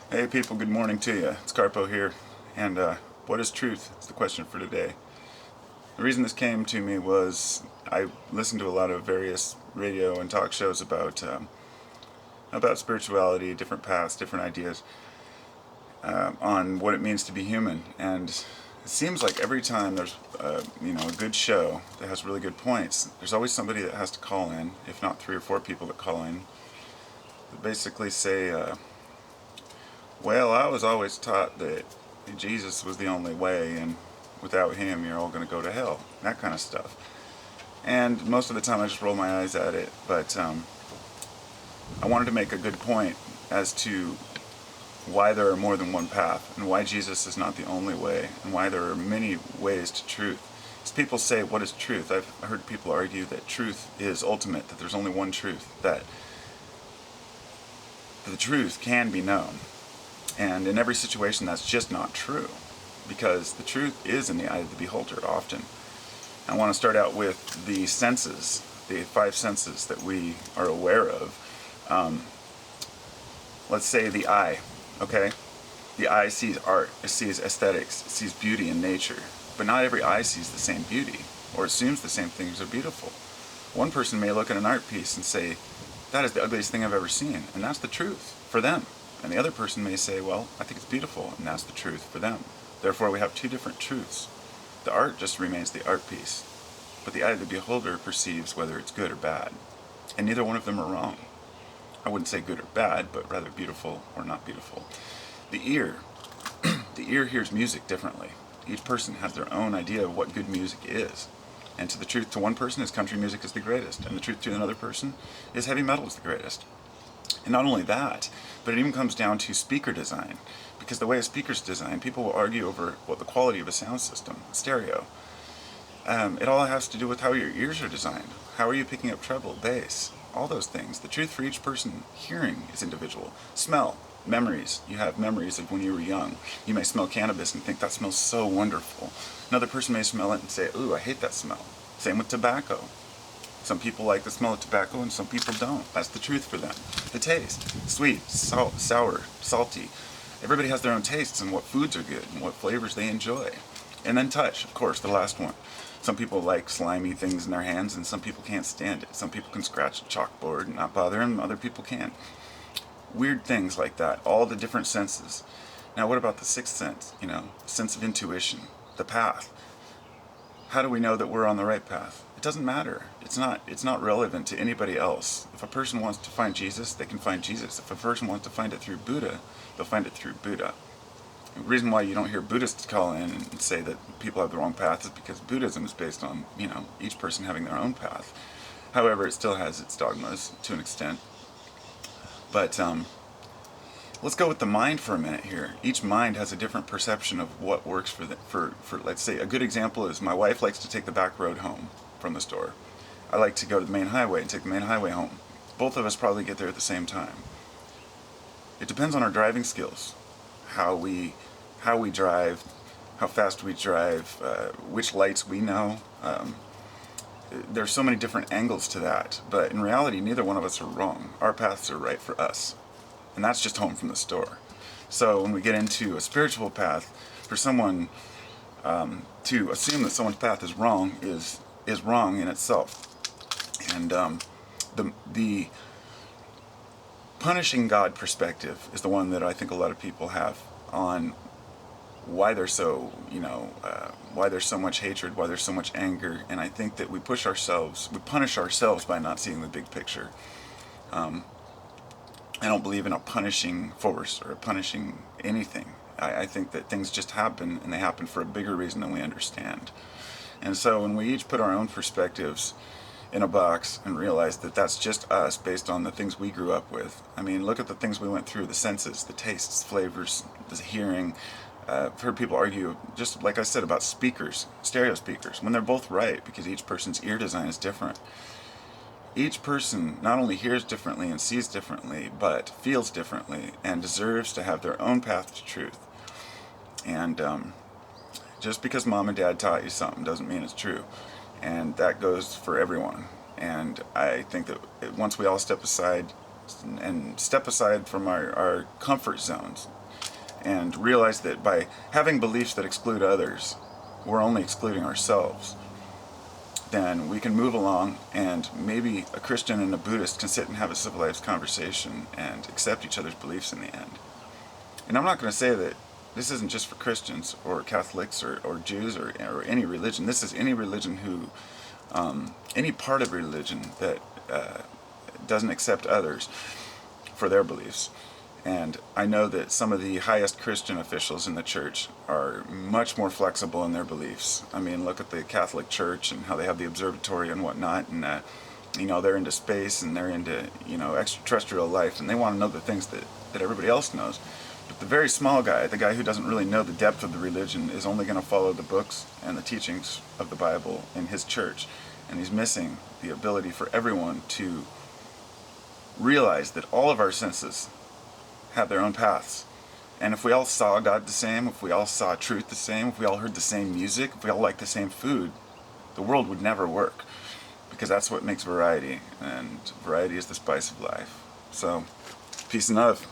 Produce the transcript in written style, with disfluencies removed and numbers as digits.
Hey people, good morning to you. It's Carpo here. And what is truth? It's the question for today. The reason this came to me was I listened to a lot of various radio and talk shows about spirituality, different paths, different ideas on what it means to be human. And it seems like every time there's a good show that has really good points, there's always somebody that has to call in, if not 3 or 4 people that call in, that basically say, well, I was always taught that Jesus was the only way, and without him, you're all going to go to hell. That kind of stuff. And most of the time, I just roll my eyes at it. But I wanted to make a good point as to why there are more than one path, and why Jesus is not the only way, and why there are many ways to truth. As people say, what is truth? I've heard people argue that truth is ultimate, that there's only one truth, that the truth can be known. And in every situation, that's just not true, because the truth is in the eye of the beholder often. I want to start out with the senses, the 5 senses that we are aware of. Let's say the eye, okay? The eye sees art, it sees aesthetics, it sees beauty in nature. But not every eye sees the same beauty, or assumes the same things are beautiful. One person may look at an art piece and say, that is the ugliest thing I've ever seen, and that's the truth for them. And the other person may say, well, I think it's beautiful, and that's the truth for them. Therefore, we have 2 different truths. The art just remains the art piece, but the eye of the beholder perceives whether it's good or bad. And neither one of them are wrong. I wouldn't say good or bad, but rather beautiful or not beautiful. The ear. The ear hears music differently. Each person has their own idea of what good music is. And to the truth to one person is country music is the greatest, and the truth to another person is heavy metal is the greatest. And not only that, but it even comes down to speaker design. Because the way a speaker's designed, people will argue over what the quality of a sound system, stereo. It all has to do with how your ears are designed. How are you picking up treble, bass, all those things. The truth for each person hearing is individual. Smell, memories. You have memories of when you were young. You may smell cannabis and think that smells so wonderful. Another person may smell it and say, ooh, I hate that smell. Same with tobacco. Some people like the smell of tobacco and some people don't. That's the truth for them. The taste, sweet, sour, salty. Everybody has their own tastes and what foods are good and what flavors they enjoy. And then touch, of course, the last one. Some people like slimy things in their hands and some people can't stand it. Some people can scratch a chalkboard and not bother them, other people can't. Weird things like that, all the different senses. Now what about the 6th sense, sense of intuition, the path? How do we know that we're on the right path? It doesn't matter. It's not relevant to anybody else. If a person wants to find Jesus, they can find Jesus. If a person wants to find it through Buddha, they'll find it through Buddha. The reason why you don't hear Buddhists call in and say that people have the wrong path is because Buddhism is based on, each person having their own path. However, it still has its dogmas to an extent. But let's go with the mind for a minute here. Each mind has a different perception of what works for let's say, a good example is my wife likes to take the back road home from the store. I like to go to the main highway and take the main highway home. Both of us probably get there at the same time. It depends on our driving skills, how we drive, how fast we drive, which lights we know. There's so many different angles to that, but in reality, neither one of us are wrong. Our paths are right for us. And that's just home from the store. So when we get into a spiritual path, for someone to assume that someone's path is wrong is wrong in itself. And the punishing God perspective is the one that I think a lot of people have on why there's so why there's so much hatred, why there's so much anger. And I think that we punish ourselves by not seeing the big picture. I don't believe in a punishing force or a punishing anything. I think that things just happen, and they happen for a bigger reason than we understand. And so when we each put our own perspectives in a box and realize that that's just us based on the things we grew up with. I mean, look at the things we went through, the senses, the tastes, flavors, the hearing. I've heard people argue, just like I said, about speakers, stereo speakers, when they're both right, because each person's ear design is different. Each person not only hears differently and sees differently, but feels differently and deserves to have their own path to truth. And just because mom and dad taught you something doesn't mean it's true. And that goes for everyone. And I think that once we all step aside from our comfort zones, and realize that by having beliefs that exclude others, we're only excluding ourselves, then we can move along, and maybe a Christian and a Buddhist can sit and have a civilized conversation and accept each other's beliefs in the end. And I'm not going to say that this isn't just for Christians or Catholics or Jews or any religion. This is any religion who, any part of religion that doesn't accept others for their beliefs. And I know that some of the highest Christian officials in the church are much more flexible in their beliefs. I mean, look at the Catholic Church and how they have the observatory and whatnot, and they're into space and they're into extraterrestrial life, and they want to know the things that everybody else knows. But the very small guy, the guy who doesn't really know the depth of the religion, is only going to follow the books and the teachings of the Bible in his church, and he's missing the ability for everyone to realize that all of our senses have their own paths. And if we all saw God the same, if we all saw truth the same, if we all heard the same music, if we all liked the same food, the world would never work. Because that's what makes variety, and variety is the spice of life. So, peace and love.